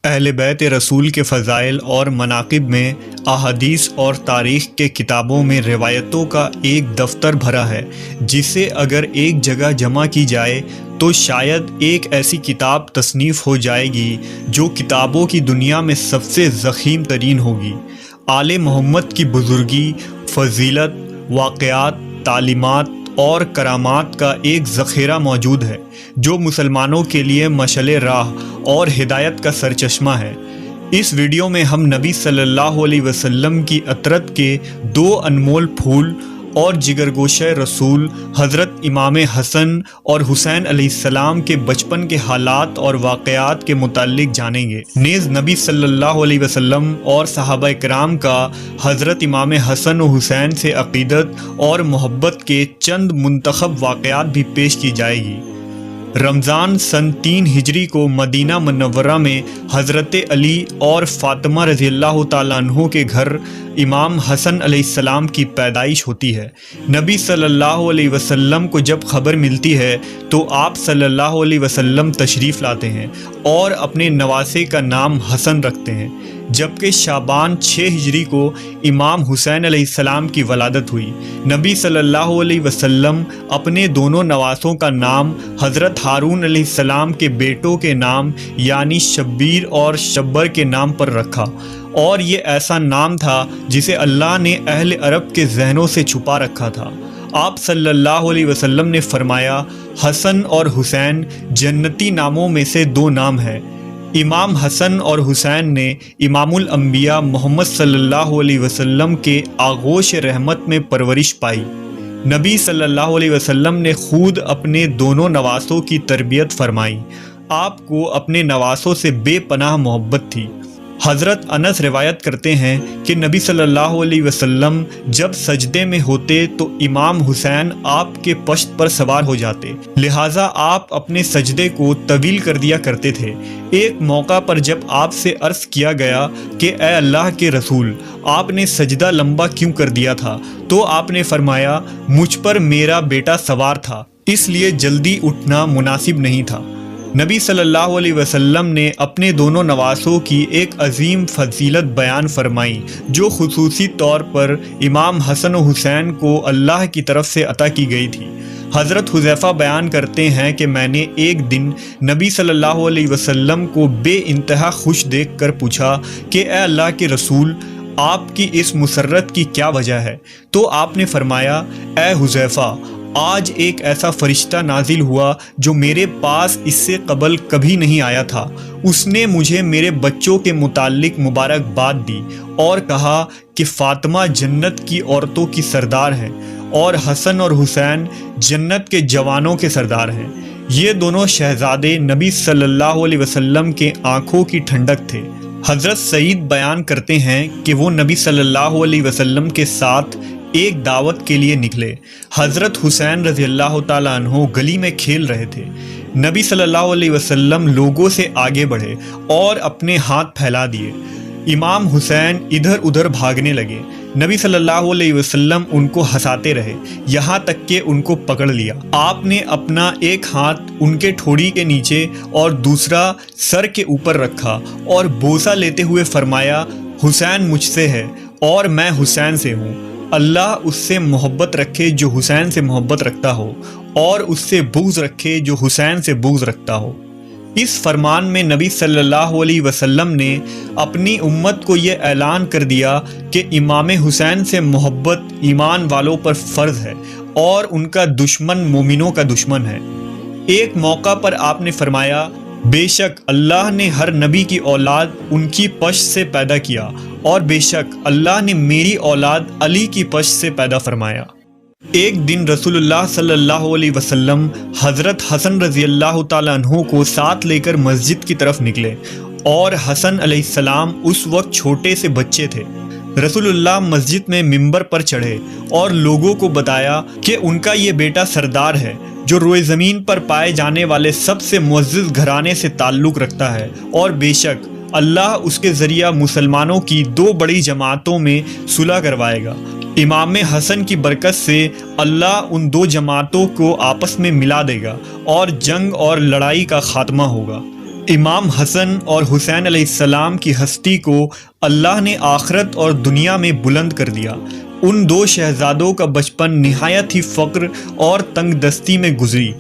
اہل بیت رسول کے فضائل اور مناقب میں احادیث اور تاریخ کے کتابوں میں روایتوں کا ایک دفتر بھرا ہے جسے اگر ایک جگہ جمع کی جائے تو شاید ایک ایسی کتاب تصنیف ہو جائے گی جو کتابوں کی دنیا میں سب سے ضخیم ترین ہوگی۔ آل محمد کی بزرگی، فضیلت، واقعات، تعلیمات اور کرامات کا ایک ذخیرہ موجود ہے جو مسلمانوں کے لیے مشعل راہ اور ہدایت کا سرچشمہ ہے۔ اس ویڈیو میں ہم نبی صلی اللہ علیہ وسلم کی عطرت کے دو انمول پھول اور جگرگوشہ رسول حضرت امام حسن اور حسین علیہ السلام کے بچپن کے حالات اور واقعات کے متعلق جانیں گے۔ نیز نبی صلی اللہ علیہ وسلم اور صحابہ کرام کا حضرت امام حسن و حسین سے عقیدت اور محبت کے چند منتخب واقعات بھی پیش کی جائے گی۔ رمضان سن 3 ہجری کو مدینہ منورہ میں حضرت علی اور فاطمہ رضی اللہ تعالیٰ عنہ کے گھر امام حسن علیہ السلام کی پیدائش ہوتی ہے۔ نبی صلی اللہ علیہ وسلم کو جب خبر ملتی ہے تو آپ صلی اللہ علیہ وسلم تشریف لاتے ہیں اور اپنے نواسے کا نام حسن رکھتے ہیں، جبکہ شعبان 6 ہجری کو امام حسین علیہ السلام کی ولادت ہوئی۔ نبی صلی اللہ علیہ وسلم اپنے دونوں نواسوں کا نام حضرت ہارون علیہ السلام کے بیٹوں کے نام یعنی شبیر اور شبر کے نام پر رکھا، اور یہ ایسا نام تھا جسے اللہ نے اہل عرب کے ذہنوں سے چھپا رکھا تھا۔ آپ صلی اللہ علیہ وسلم نے فرمایا، حسن اور حسین جنتی ناموں میں سے 2 نام ہیں۔ امام حسن اور حسین نے امام الانبیاء محمد صلی اللہ علیہ وسلم کے آغوش رحمت میں پرورش پائی۔ نبی صلی اللہ علیہ وسلم نے خود اپنے دونوں نواسوں کی تربیت فرمائی۔ آپ کو اپنے نواسوں سے بے پناہ محبت تھی۔ حضرت انس روایت کرتے ہیں کہ نبی صلی اللہ علیہ وسلم جب سجدے میں ہوتے تو امام حسین آپ کے پشت پر سوار ہو جاتے، لہٰذا آپ اپنے سجدے کو طویل کر دیا کرتے تھے۔ ایک موقع پر جب آپ سے عرض کیا گیا کہ اے اللہ کے رسول، آپ نے سجدہ لمبا کیوں کر دیا تھا؟ تو آپ نے فرمایا، مجھ پر میرا بیٹا سوار تھا، اس لیے جلدی اٹھنا مناسب نہیں تھا۔ نبی صلی اللہ علیہ وسلم نے اپنے دونوں نواسوں کی ایک عظیم فضیلت بیان فرمائی جو خصوصی طور پر امام حسن و حسین کو اللہ کی طرف سے عطا کی گئی تھی۔ حضرت حذیفہ بیان کرتے ہیں کہ میں نے ایک دن نبی صلی اللہ علیہ وسلم کو بے انتہا خوش دیکھ کر پوچھا کہ اے اللہ کے رسول، آپ کی اس مسرت کی کیا وجہ ہے؟ تو آپ نے فرمایا، اے حذیفہ، آج ایک ایسا فرشتہ نازل ہوا جو میرے پاس اس سے قبل کبھی نہیں آیا تھا۔ اس نے مجھے میرے بچوں کے متعلق مبارکباد دی اور کہا کہ فاطمہ جنت کی عورتوں کی سردار ہیں اور حسن اور حسین جنت کے جوانوں کے سردار ہیں۔ یہ دونوں شہزادے نبی صلی اللہ علیہ وسلم کے آنکھوں کی ٹھنڈک تھے۔ حضرت سعید بیان کرتے ہیں کہ وہ نبی صلی اللہ علیہ وسلم کے ساتھ ایک دعوت کے لیے نکلے۔ حضرت حسین رضی اللہ تعالیٰ عنہ گلی میں کھیل رہے تھے۔ نبی صلی اللہ علیہ وسلم لوگوں سے آگے بڑھے اور اپنے ہاتھ پھیلا دیے۔ امام حسین ادھر ادھر بھاگنے لگے۔ نبی صلی اللہ علیہ وسلم ان کو ہنساتے رہے یہاں تک کہ ان کو پکڑ لیا۔ آپ نے اپنا ایک ہاتھ ان کے ٹھوڑی کے نیچے اور دوسرا سر کے اوپر رکھا اور بوسہ لیتے ہوئے فرمایا، حسین مجھ سے ہے اور میں حسین سے ہوں۔ اللہ اس سے محبت رکھے جو حسین سے محبت رکھتا ہو، اور اس سے بغض رکھے جو حسین سے بغض رکھتا ہو۔ اس فرمان میں نبی صلی اللہ علیہ وسلم نے اپنی امت کو یہ اعلان کر دیا کہ امام حسین سے محبت ایمان والوں پر فرض ہے اور ان کا دشمن مومنوں کا دشمن ہے۔ ایک موقع پر آپ نے فرمایا، بے شک اللہ نے ہر نبی کی اولاد ان کی پشت سے پیدا کیا، اور بے شک اللہ نے میری اولاد علی کی پشت سے پیدا فرمایا۔ ایک دن رسول اللہ صلی اللہ علیہ وسلم حضرت حسن رضی اللہ تعالیٰ عنہ کو ساتھ لے کر مسجد کی طرف نکلے، اور حسن علیہ السلام اس وقت چھوٹے سے بچے تھے۔ رسول اللہ مسجد میں ممبر پر چڑھے اور لوگوں کو بتایا کہ ان کا یہ بیٹا سردار ہے جو روئے زمین پر پائے جانے والے سب سے معزز گھرانے سے تعلق رکھتا ہے، اور بے شک اللہ اس کے ذریعہ مسلمانوں کی 2 بڑی جماعتوں میں صلح کروائے گا۔ امام حسن کی برکت سے اللہ ان 2 جماعتوں کو آپس میں ملا دے گا اور جنگ اور لڑائی کا خاتمہ ہوگا۔ امام حسن اور حسین علیہ السلام کی ہستی کو اللہ نے آخرت اور دنیا میں بلند کر دیا۔ ان دو شہزادوں کا بچپن نہایت ہی فقر اور تنگ دستی میں گزری،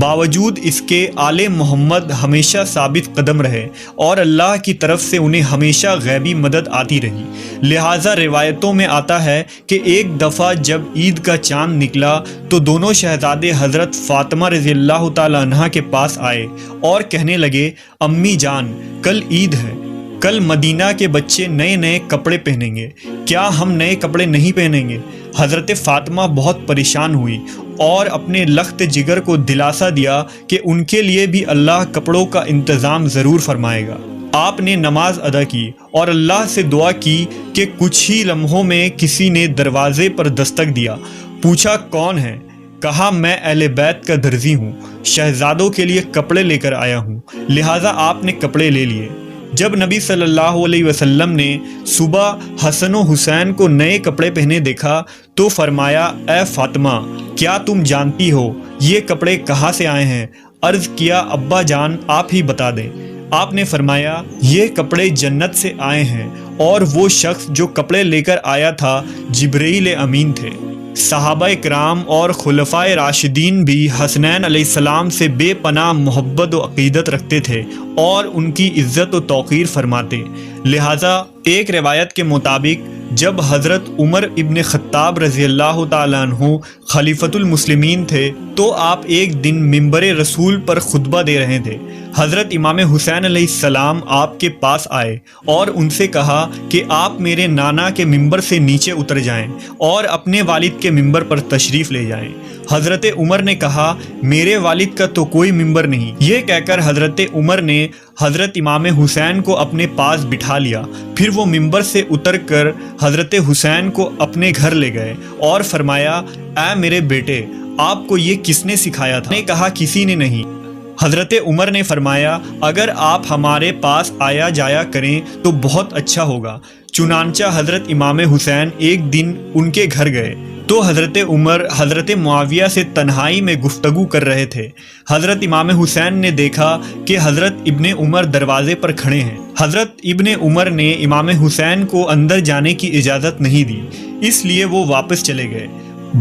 باوجود اس کے آل محمد ہمیشہ ثابت قدم رہے اور اللہ کی طرف سے انہیں ہمیشہ غیبی مدد آتی رہی۔ لہٰذا روایتوں میں آتا ہے کہ ایک دفعہ جب عید کا چاند نکلا تو دونوں شہزادے حضرت فاطمہ رضی اللہ تعالیٰ عنہا کے پاس آئے اور کہنے لگے، امی جان، کل عید ہے، کل مدینہ کے بچے نئے نئے کپڑے پہنیں گے، کیا ہم نئے کپڑے نہیں پہنیں گے؟ حضرت فاطمہ بہت پریشان ہوئی اور اپنے لخت جگر کو دلاسا دیا کہ ان کے لیے بھی اللہ کپڑوں کا انتظام ضرور فرمائے گا۔ آپ نے نماز ادا کی اور اللہ سے دعا کی کہ کچھ ہی لمحوں میں کسی نے دروازے پر دستک دیا۔ پوچھا کون ہے؟ کہا میں اہل بیت کا درزی ہوں، شہزادوں کے لیے کپڑے لے کر آیا ہوں، لہٰذا آپ نے کپڑے لے لیے۔ جب نبی صلی اللہ علیہ وسلم نے صبح حسن و حسین کو نئے کپڑے پہنے دیکھا تو فرمایا، اے فاطمہ، کیا تم جانتی ہو یہ کپڑے کہاں سے آئے ہیں؟ عرض کیا، ابا جان آپ ہی بتا دیں۔ آپ نے فرمایا، یہ کپڑے جنت سے آئے ہیں اور وہ شخص جو کپڑے لے کر آیا تھا جبرائیل امین تھے۔ صحابہ کرام اور خلفائے راشدین بھی حسنین علیہ السلام سے بے پناہ محبت و عقیدت رکھتے تھے اور ان کی عزت و توقیر فرماتے۔ لہٰذا ایک روایت کے مطابق جب حضرت عمر ابن خطاب رضی اللہ تعالیٰ عنہ خلیفۃ المسلمین تھے تو آپ ایک دن منبر رسول پر خطبہ دے رہے تھے۔ حضرت امام حسین علیہ السلام آپ کے پاس آئے اور ان سے کہا کہ آپ میرے نانا کے منبر سے نیچے اتر جائیں اور اپنے والد کے منبر پر تشریف لے جائیں۔ حضرت عمر نے کہا، میرے والد کا تو کوئی منبر نہیں۔ یہ کہہ کر حضرت عمر نے حضرت امام حسین کو اپنے پاس بٹھا لیا، پھر وہ منبر سے اتر کر حضرت حسین کو اپنے گھر لے گئے اور فرمایا، اے میرے بیٹے، آپ کو یہ کس نے سکھایا تھا؟ نے کہا، کسی نے نہیں۔ حضرت عمر نے فرمایا، اگر آپ ہمارے پاس آیا جایا کریں تو بہت اچھا ہوگا۔ چنانچہ حضرت امام حسین ایک دن ان کے گھر گئے تو حضرت عمر حضرت معاویہ سے تنہائی میں گفتگو کر رہے تھے۔ حضرت امام حسین نے دیکھا کہ حضرت ابن عمر دروازے پر کھڑے ہیں۔ حضرت ابن عمر نے امام حسین کو اندر جانے کی اجازت نہیں دی، اس لیے وہ واپس چلے گئے۔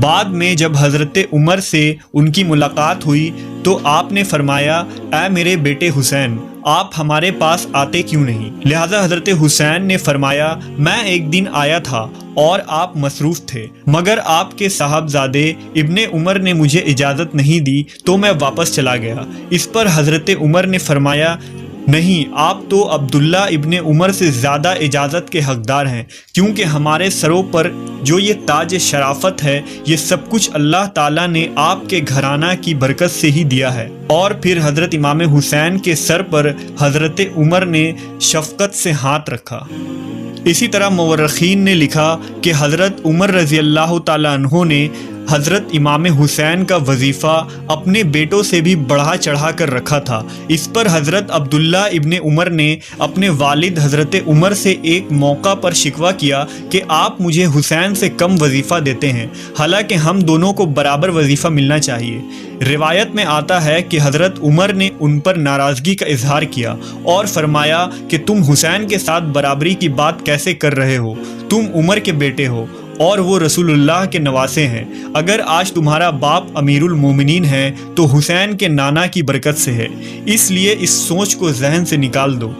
بعد میں جب حضرت عمر سے ان کی ملاقات ہوئی تو آپ نے فرمایا، اے میرے بیٹے حسین، آپ ہمارے پاس آتے کیوں نہیں؟ لہذا حضرت حسین نے فرمایا، میں ایک دن آیا تھا اور آپ مصروف تھے، مگر آپ کے صاحبزادے ابن عمر نے مجھے اجازت نہیں دی تو میں واپس چلا گیا۔ اس پر حضرت عمر نے فرمایا، نہیں، آپ تو عبداللہ ابن عمر سے زیادہ اجازت کے حقدار ہیں، کیونکہ ہمارے سروں پر جو یہ تاج شرافت ہے یہ سب کچھ اللہ تعالیٰ نے آپ کے گھرانہ کی برکت سے ہی دیا ہے۔ اور پھر حضرت امام حسین کے سر پر حضرت عمر نے شفقت سے ہاتھ رکھا۔ اسی طرح مورخین نے لکھا کہ حضرت عمر رضی اللہ تعالیٰ عنہ نے حضرت امام حسین کا وظیفہ اپنے بیٹوں سے بھی بڑھا چڑھا کر رکھا تھا۔ اس پر حضرت عبداللہ ابن عمر نے اپنے والد حضرت عمر سے ایک موقع پر شکوہ کیا کہ آپ مجھے حسین سے کم وظیفہ دیتے ہیں، حالانکہ ہم دونوں کو برابر وظیفہ ملنا چاہیے۔ روایت میں آتا ہے کہ حضرت عمر نے ان پر ناراضگی کا اظہار کیا اور فرمایا کہ تم حسین کے ساتھ برابری کی بات کیسے کر رہے ہو؟ تم عمر کے بیٹے ہو اور وہ رسول اللہ کے نواسے ہیں۔ اگر آج تمہارا باپ امیر المومنین ہے تو حسین کے نانا کی برکت سے ہے، اس لیے اس سوچ کو ذہن سے نکال دو۔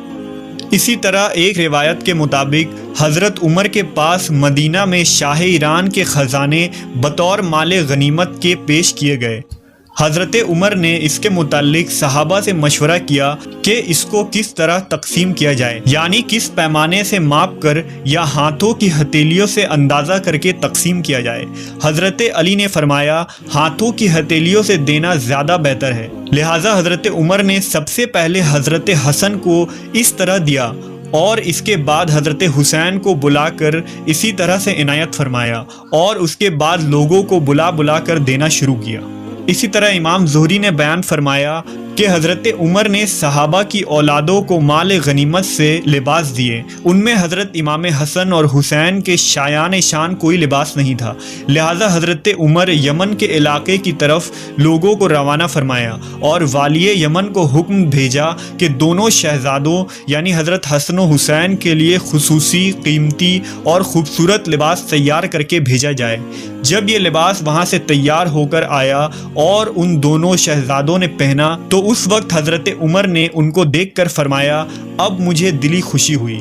اسی طرح ایک روایت کے مطابق حضرت عمر کے پاس مدینہ میں شاہ ایران کے خزانے بطور مال غنیمت کے پیش کیے گئے۔ حضرت عمر نے اس کے متعلق صحابہ سے مشورہ کیا کہ اس کو کس طرح تقسیم کیا جائے، یعنی کس پیمانے سے ماپ کر یا ہاتھوں کی ہتھیلیوں سے اندازہ کر کے تقسیم کیا جائے۔ حضرت علی نے فرمایا، ہاتھوں کی ہتھیلیوں سے دینا زیادہ بہتر ہے۔ لہٰذا حضرت عمر نے سب سے پہلے حضرت حسن کو اس طرح دیا اور اس کے بعد حضرت حسین کو بلا کر اسی طرح سے عنایت فرمایا اور اس کے بعد لوگوں کو بلا بلا کر دینا شروع کیا۔ اسی طرح امام زہری نے بیان فرمایا کہ حضرت عمر نے صحابہ کی اولادوں کو مال غنیمت سے لباس دیے۔ ان میں حضرت امام حسن اور حسین کے شایان شان کوئی لباس نہیں تھا، لہٰذا حضرت عمر یمن کے علاقے کی طرف لوگوں کو روانہ فرمایا اور والی یمن کو حکم بھیجا کہ دونوں شہزادوں یعنی حضرت حسن و حسین کے لیے خصوصی، قیمتی اور خوبصورت لباس تیار کر کے بھیجا جائے۔ جب یہ لباس وہاں سے تیار ہو کر آیا اور ان دونوں شہزادوں نے پہنا تو اس وقت حضرت عمر نے ان کو دیکھ کر فرمایا، اب مجھے دلی خوشی ہوئی۔